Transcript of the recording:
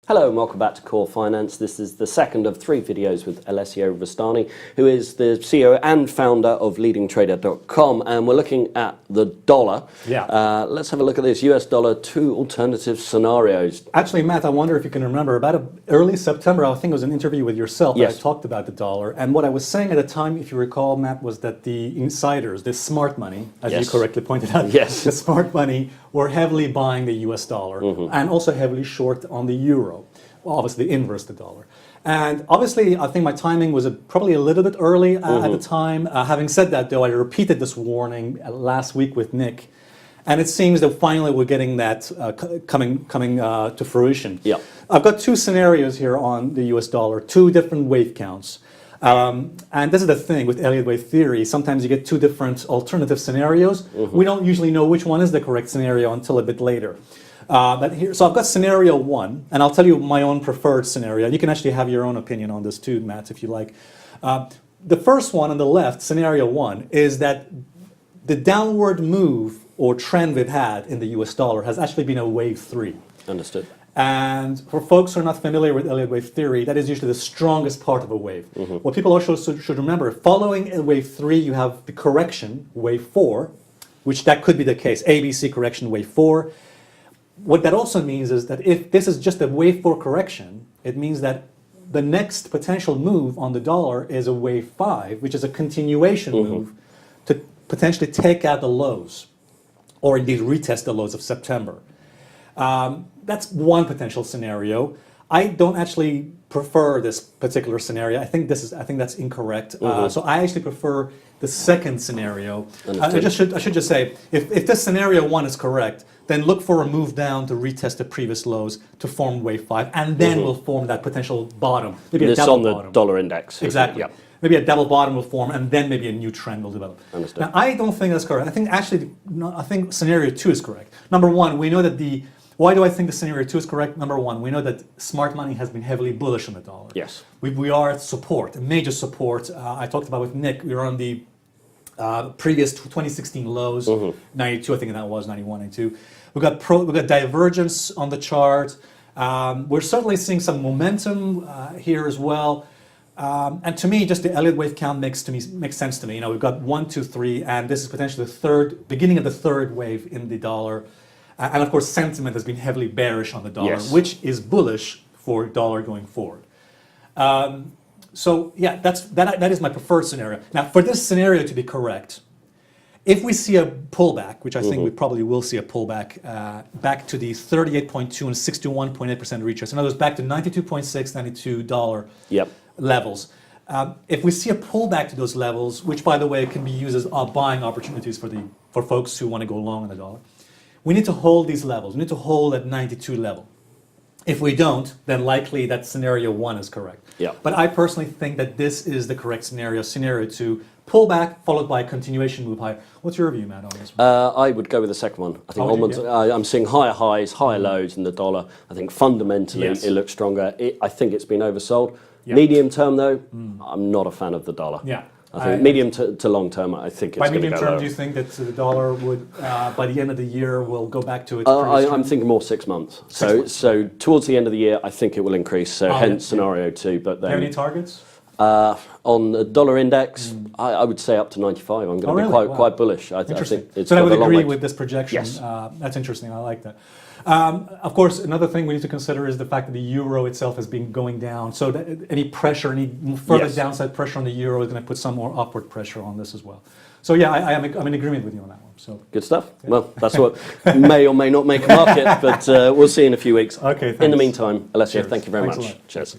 Hello and welcome back to Core Finance. This is the second of 3 videos with Alessio Rastani, who is the CEO and founder of leadingtrader.com, and we're looking at the dollar. Let's have a look at this US dollar, 2 alternative scenarios. Actually, Matt, I wonder if you can remember, about early September, I think it was an interview with yourself that I talked about the dollar, and what I was saying at the time, if you recall, Matt, was that the insiders, the smart money, as you correctly pointed out, the smart money were heavily buying the US dollar and also heavily short on the euro. Well, obviously, the inverse the dollar. And obviously, I think my timing was probably a little bit early at the time. Having said that, though, I repeated this warning last week with Nick, and it seems that finally we're getting that coming to fruition. I've got 2 scenarios here on the US dollar, 2 different wave counts. And this is the thing with Elliott Wave theory. Sometimes you get 2 different alternative scenarios. We don't usually know which one is the correct scenario until a bit later. So I've got scenario 1, and I'll tell you my own preferred scenario. You can actually have your own opinion on this too, Matt, if you like. The first one on the left, scenario 1, is that the downward move or trend we've had in the US dollar has actually been a wave 3. Understood. And for folks who are not familiar with Elliott Wave theory, that is usually the strongest part of a wave. What people also should remember, following a wave 3, you have the correction, wave 4, which that could be the case, ABC correction, wave 4. What that also means is that if this is just a wave 4 correction, it means that the next potential move on the dollar is a wave 5, which is a continuation move to potentially take out the lows, or indeed retest the lows of September. That's one potential scenario. I don't actually prefer this particular scenario. I think that's incorrect. So I actually prefer the second scenario. I should just say, if this scenario 1 is correct, then look for a move down to retest the previous lows to form wave 5, and then we'll form that potential bottom. Maybe a double bottom. On the dollar index. Exactly. Maybe a double bottom will form, and then maybe a new trend will develop. Understood. Now, I don't think that's correct. I think scenario 2 is correct. Number 1, we know that why do I think the scenario 2 is correct? Number 1, we know that smart money has been heavily bullish on the dollar. Yes. We are at support, a major support. I talked about with Nick, we were on the previous 2016 lows, 92, I think that was, 91, 92. We've got divergence on the chart. We're certainly seeing some momentum here as well. And to me, just the Elliott Wave count makes sense to me. You know, we've got 1, 2, 3, and this is potentially the beginning of the third wave in the dollar. And of course, sentiment has been heavily bearish on the dollar, which is bullish for dollar going forward. So yeah, that is my preferred scenario. Now, for this scenario to be correct, if we see a pullback, which I think we probably will see a pullback, back to the 38.2 and 61.8% retrace, in other words, back to $92.6, $92 levels. If we see a pullback to those levels, which by the way can be used as buying opportunities for folks who want to go long on the dollar, we need to hold these levels. We need to hold at 92 level. If we don't, then likely that scenario 1 is correct. But I personally think that this is the correct scenario. Scenario 2, pullback followed by a continuation move higher. What's your view, Matt, on this one? I would go with the second one. I think I'm seeing higher highs, higher lows in the dollar. I think fundamentally it looks stronger. I think it's been oversold. Medium term, though, I'm not a fan of the dollar. I think medium to long term, I think it's going to go By medium term, lower. do you think that the dollar would, by the end of the year, will go back to its previous I'm thinking more 6 months. So towards the end of the year, I think it will increase. So hence scenario 2. But then, do you have any targets? On the dollar index, I would say up to 95. I'm going to be quite bullish. I think it's so I would agree with this projection. That's interesting. I like that. Of course, another thing we need to consider is the fact that the euro itself has been going down. So that any pressure, any further downside pressure on the euro is going to put some more upward pressure on this as well. So yeah, I'm in agreement with you on that one. So good stuff. Well, that's what may or may not make a market, but we'll see in a few weeks. Okay. Thanks. In the meantime, Alessio, thank you very much. Cheers.